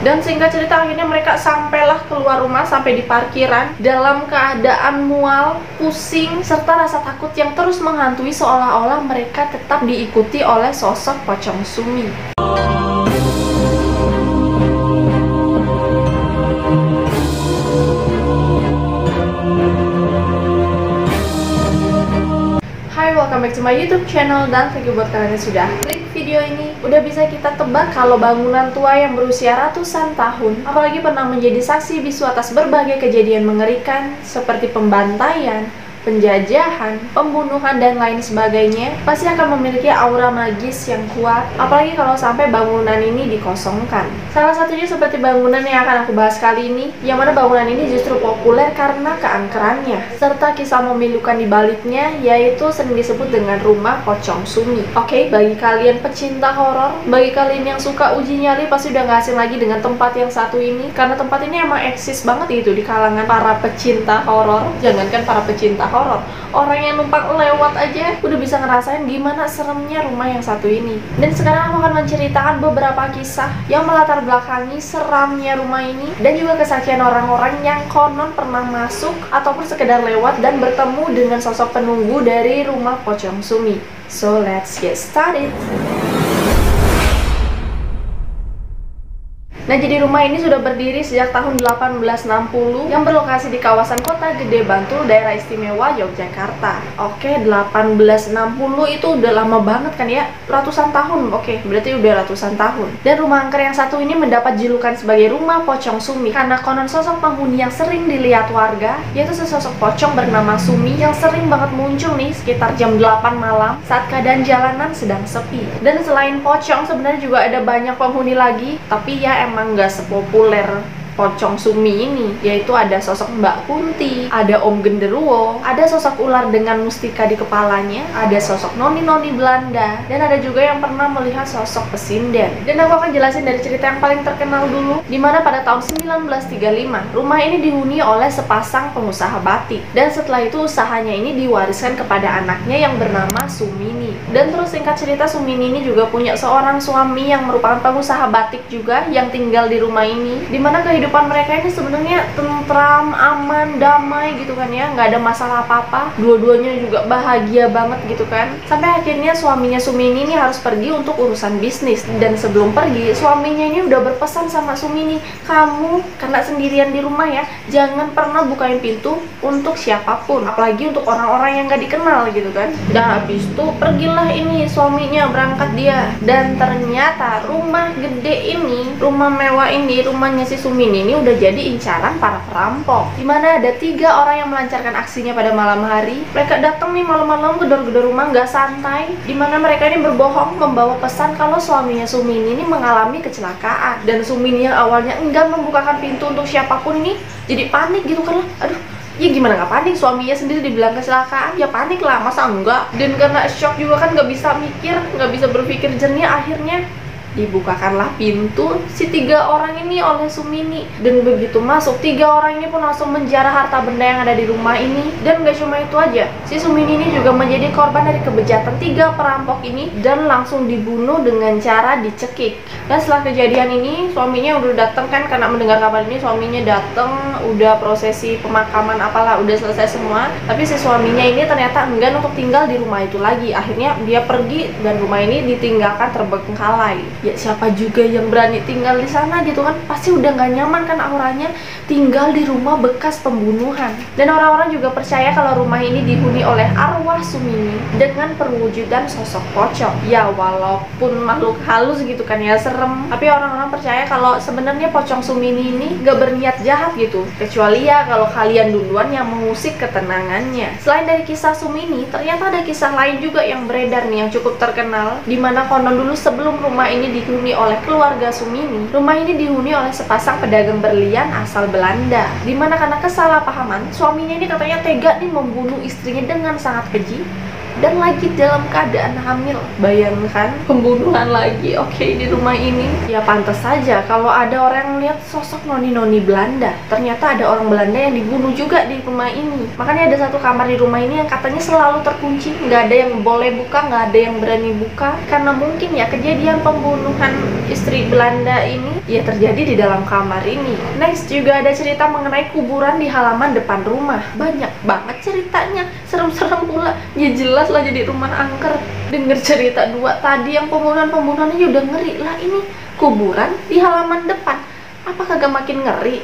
Dan singkat cerita akhirnya mereka sampailah keluar rumah sampai di parkiran dalam keadaan mual, pusing, serta rasa takut yang terus menghantui seolah-olah mereka tetap diikuti oleh sosok pocong Sumi. Hai, welcome back to my YouTube channel, dan thank you buat kalian yang sudah klik video ini. Udah bisa kita tebak kalau bangunan tua yang berusia ratusan tahun, apalagi pernah menjadi saksi bisu atas berbagai kejadian mengerikan seperti pembantaian, penjajahan, pembunuhan, dan lain sebagainya, pasti akan memiliki aura magis yang kuat, apalagi kalau sampai bangunan ini dikosongkan. Salah satunya seperti bangunan yang akan aku bahas kali ini, yang mana bangunan ini justru populer karena keangkerannya, serta kisah memilukan di baliknya, yaitu sering disebut dengan rumah pocong Sumi. Oke, bagi kalian pecinta horor, bagi kalian yang suka uji nyali, pasti udah gak asing lagi dengan tempat yang satu ini, karena tempat ini emang eksis banget gitu di kalangan para pecinta horor. Jangankan para pecinta horor, orang yang numpang lewat aja udah bisa ngerasain gimana seremnya rumah yang satu ini. Dan sekarang aku akan menceritakan beberapa kisah yang melatar belakangi seramnya rumah ini, dan juga kesaksian orang-orang yang konon pernah masuk ataupun sekedar lewat dan bertemu dengan sosok penunggu dari rumah pocong Sumi. So let's get started. Nah, jadi rumah ini sudah berdiri sejak tahun 1860 yang berlokasi di kawasan Kota Gede Bantul, Daerah Istimewa Yogyakarta. Oke, 1860 itu udah lama banget kan ya? Ratusan tahun. Oke, berarti udah ratusan tahun. Dan rumah angker yang satu ini mendapat julukan sebagai rumah pocong Sumi karena konon sosok penghuni yang sering dilihat warga, yaitu sesosok pocong bernama Sumi yang sering banget muncul nih sekitar jam 8 malam saat keadaan jalanan sedang sepi. Dan selain pocong, sebenarnya juga ada banyak penghuni lagi, tapi ya emang nggak sepopuler pocong Sumi ini, yaitu ada sosok Mbak Kunti, ada Om Genderuwo, ada sosok ular dengan mustika di kepalanya, ada sosok noni-noni Belanda, dan ada juga yang pernah melihat sosok pesinden. Dan aku akan jelasin dari cerita yang paling terkenal dulu, dimana pada tahun 1935 rumah ini dihuni oleh sepasang pengusaha batik, dan setelah itu usahanya ini diwariskan kepada anaknya yang bernama Sumini. Dan terus singkat cerita, Sumini ini juga punya seorang suami yang merupakan pengusaha batik juga yang tinggal di rumah ini, dimana kehidupan mereka ini sebenarnya tentram, aman, damai gitu kan ya, nggak ada masalah apa-apa, dua-duanya juga bahagia banget gitu kan. Sampai akhirnya suaminya Sumini ini harus pergi untuk urusan bisnis, dan sebelum pergi suaminya ini udah berpesan sama Sumini, kamu karena sendirian di rumah ya, jangan pernah bukain pintu untuk siapapun, apalagi untuk orang-orang yang nggak dikenal gitu kan. Dan habis itu pergilah ini suaminya, berangkat dia, dan ternyata rumah gede ini, rumah mewah ini, rumahnya si Sumini ini udah jadi incaran para perampok, dimana ada 3 orang yang melancarkan aksinya pada malam hari. Mereka datang nih malam-malam gedor-gedor rumah nggak santai, dimana mereka ini berbohong membawa pesan kalau suaminya Sumini ini mengalami kecelakaan. Dan Sumini yang awalnya enggan membukakan pintu untuk siapapun ini jadi panik gitu kan lah. Aduh, ya gimana nggak panik, suaminya sendiri dibilang kecelakaan, ya panik lah, masa enggak. Dan karena shock juga kan, nggak bisa mikir, nggak bisa berpikir jernih, akhirnya dibukakanlah pintu si 3 orang ini oleh Sumini. Dan begitu masuk, 3 orang ini pun langsung menjarah harta benda yang ada di rumah ini. Dan gak cuma itu aja, si Sumini ini juga menjadi korban dari kebejatan 3 perampok ini dan langsung dibunuh dengan cara dicekik. Dan setelah kejadian ini, suaminya udah datang kan, karena mendengar kabar ini suaminya datang, udah prosesi pemakaman apalah udah selesai semua. Tapi si suaminya ini ternyata enggan untuk tinggal di rumah itu lagi. Akhirnya dia pergi dan rumah ini ditinggalkan terbengkalai. Ya siapa juga yang berani tinggal di sana gitu kan, pasti udah nggak nyaman kan auranya tinggal di rumah bekas pembunuhan. Dan orang-orang juga percaya kalau rumah ini dihuni oleh arwah Sumini dengan perwujudan sosok pocong. Ya walaupun makhluk halus gitu kan ya, serem, tapi orang-orang percaya kalau sebenarnya pocong Sumini ini nggak berniat jahat gitu, kecuali ya kalau kalian duluan yang mengusik ketenangannya. Selain dari kisah Sumini, ternyata ada kisah lain juga yang beredar nih yang cukup terkenal, dimana konon dulu sebelum rumah ini dihuni oleh keluarga Sumini, rumah ini dihuni oleh sepasang pedagang berlian asal Belanda, dimana karena kesalahpahaman suaminya ini katanya tega nih membunuh istrinya dengan sangat keji. dan lagi dalam keadaan hamil. Bayangkan pembunuhan lagi, oke, di rumah ini. Ya pantas saja kalau ada orang yang lihat sosok noni-noni Belanda. Ternyata ada orang Belanda yang dibunuh juga di rumah ini. Makanya ada satu kamar di rumah ini yang katanya selalu terkunci, nggak ada yang boleh buka, nggak ada yang berani buka, karena mungkin ya kejadian pembunuhan istri Belanda ini ya terjadi di dalam kamar ini. Next juga ada cerita mengenai kuburan di halaman depan rumah. Banyak banget ceritanya, serem-serem pula. Ya jelas lah jadi rumah angker. Dengar cerita dua tadi yang pembunuhan-pembunuhannya udah ngeri lah, ini kuburan di halaman depan. Apa kagak makin ngeri?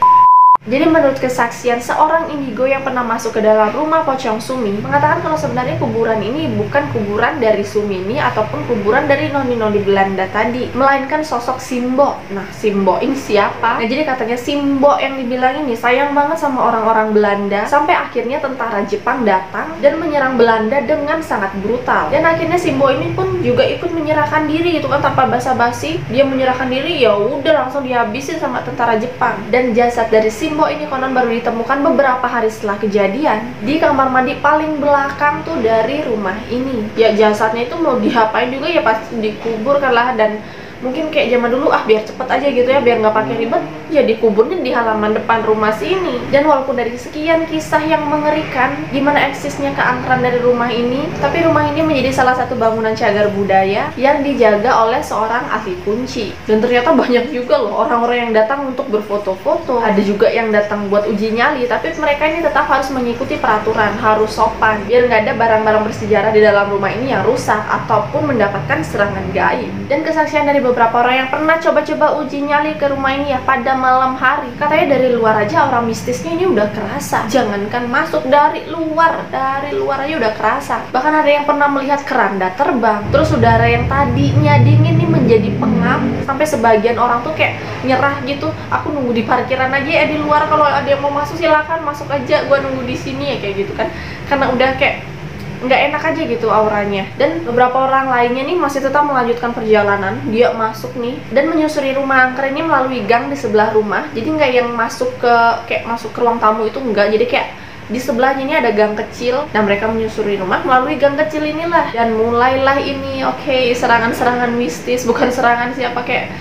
Jadi menurut kesaksian seorang indigo yang pernah masuk ke dalam rumah Pocong Sumi, mengatakan kalau sebenarnya kuburan ini bukan kuburan dari Sumini ataupun kuburan dari noni-noni Belanda tadi, melainkan sosok Simbo. Nah, Simbo ini siapa? Nah, jadi katanya Simbo yang dibilang ini sayang banget sama orang-orang Belanda, sampai akhirnya tentara Jepang datang dan menyerang Belanda dengan sangat brutal. Dan akhirnya Simbo ini pun juga ikut menyerahkan diri gitu kan, tanpa basa-basi. Dia menyerahkan diri, ya udah langsung dihabisin sama tentara Jepang. Dan jasad dari Simbo ini konon baru ditemukan beberapa hari setelah kejadian di kamar mandi paling belakang tuh dari rumah ini. Ya jasadnya itu mau diapain juga ya pasti dikubur kan lah, dan mungkin kayak zaman dulu biar cepet aja gitu ya, biar nggak pakai ribet, ya dikuburnya di halaman depan rumah sini. Dan walaupun dari sekian kisah yang mengerikan gimana eksisnya keangkeran dari rumah ini, tapi rumah ini menjadi salah satu bangunan cagar budaya yang dijaga oleh seorang ahli kunci. Dan ternyata banyak juga loh orang-orang yang datang untuk berfoto-foto, ada juga yang datang buat uji nyali, tapi mereka ini tetap harus mengikuti peraturan, harus sopan, biar nggak ada barang-barang bersejarah di dalam rumah ini yang rusak ataupun mendapatkan serangan gaib. Dan kesaksian dari beberapa orang yang pernah coba-coba uji nyali ke rumah ini ya pada malam hari, katanya dari luar aja aura mistisnya ini udah kerasa. Jangankan masuk, dari luar aja udah kerasa. Bahkan ada yang pernah melihat keranda terbang, terus udara yang tadinya dingin nih menjadi pengap, sampai sebagian orang tuh kayak nyerah gitu. Aku nunggu di parkiran aja ya di luar, kalau ada yang mau masuk silakan masuk aja, gua nunggu di sini ya, kayak gitu kan. Karena udah kayak nggak enak aja gitu auranya. Dan beberapa orang lainnya nih masih tetap melanjutkan perjalanan. Dia masuk nih dan menyusuri rumah angker ini melalui gang di sebelah rumah. Jadi nggak yang masuk ke kayak masuk ke ruang tamu itu, enggak. Jadi kayak di sebelahnya ini ada gang kecil. Nah, mereka menyusuri rumah melalui gang kecil inilah. Dan mulailah ini serangan-serangan mistis, bukan serangan siapa, kayak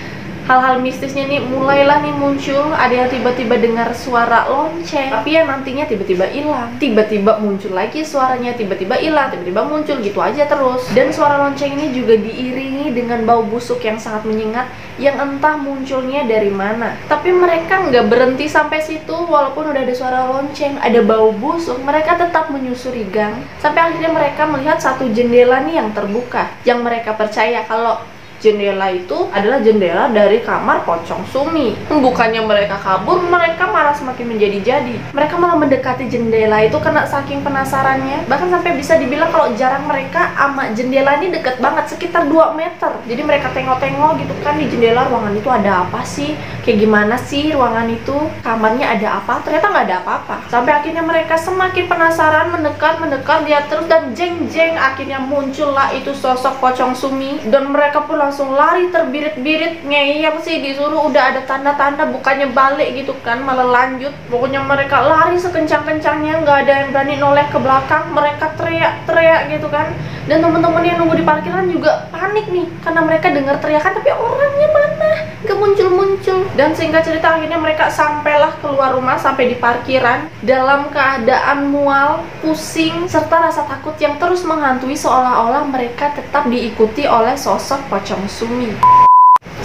hal-hal mistisnya nih mulailah nih muncul. Ada yang tiba-tiba dengar suara lonceng, tapi yang nantinya tiba-tiba hilang, tiba-tiba muncul lagi suaranya, tiba-tiba hilang, tiba-tiba muncul, gitu aja terus. Dan suara lonceng ini juga diiringi dengan bau busuk yang sangat menyengat, yang entah munculnya dari mana. Tapi mereka nggak berhenti sampai situ. Walaupun udah ada suara lonceng, ada bau busuk, mereka tetap menyusuri gang sampai akhirnya mereka melihat satu jendela nih yang terbuka, yang mereka percaya kalau jendela itu adalah jendela dari kamar Pocong Sumi. Bukannya mereka kabur, mereka malah semakin menjadi-jadi. Mereka malah mendekati jendela itu karena saking penasarannya. Bahkan sampai bisa dibilang kalau jarak mereka sama jendela ini deket banget, sekitar 2 meter. Jadi mereka tengok-tengok gitu kan di jendela, ruangan itu ada apa sih? Kayak gimana sih ruangan itu? Kamarnya ada apa? Ternyata nggak ada apa-apa. Sampai akhirnya mereka semakin penasaran, mendekat, lihat terus, dan jeng-jeng akhirnya muncullah itu sosok Pocong Sumi. Dan mereka pun langsung lari terbirit-birit, ngeyel sih, disuruh udah ada tanda-tanda bukannya balik gitu kan, malah lanjut. Pokoknya mereka lari sekencang-kencangnya, nggak ada yang berani noleh ke belakang. Mereka teriak-teriak gitu kan. Dan teman-teman yang nunggu di parkiran juga panik nih karena mereka dengar teriakan tapi orangnya mana, nggak muncul-muncul. Dan singkat cerita akhirnya mereka sampailah keluar rumah, sampai di parkiran dalam keadaan mual, pusing, serta rasa takut yang terus menghantui, seolah-olah mereka tetap diikuti oleh sosok Pocong Sumi.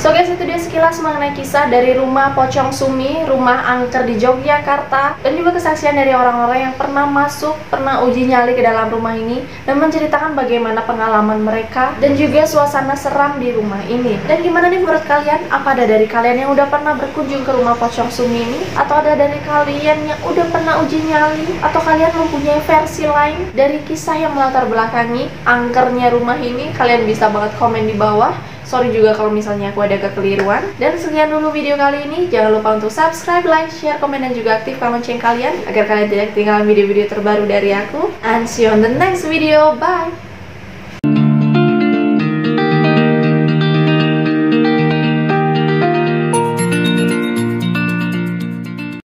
So guys, itu dia sekilas mengenai kisah dari rumah Pocong Sumi, rumah angker di Yogyakarta, dan juga kesaksian dari orang-orang yang pernah masuk, pernah uji nyali ke dalam rumah ini, dan menceritakan bagaimana pengalaman mereka, dan juga suasana seram di rumah ini. Dan gimana nih menurut kalian? Apa ada dari kalian yang udah pernah berkunjung ke rumah Pocong Sumi ini? Atau ada dari kalian yang udah pernah uji nyali? Atau kalian mempunyai versi lain dari kisah yang melatar belakangi angkernya rumah ini? Kalian bisa banget komen di bawah. Sorry juga kalau misalnya aku ada kekeliruan. Dan sekian dulu video kali ini. Jangan lupa untuk subscribe, like, share, komen, dan juga aktifkan lonceng kalian agar kalian tidak ketinggalan video-video terbaru dari aku. And see you on the next video. Bye!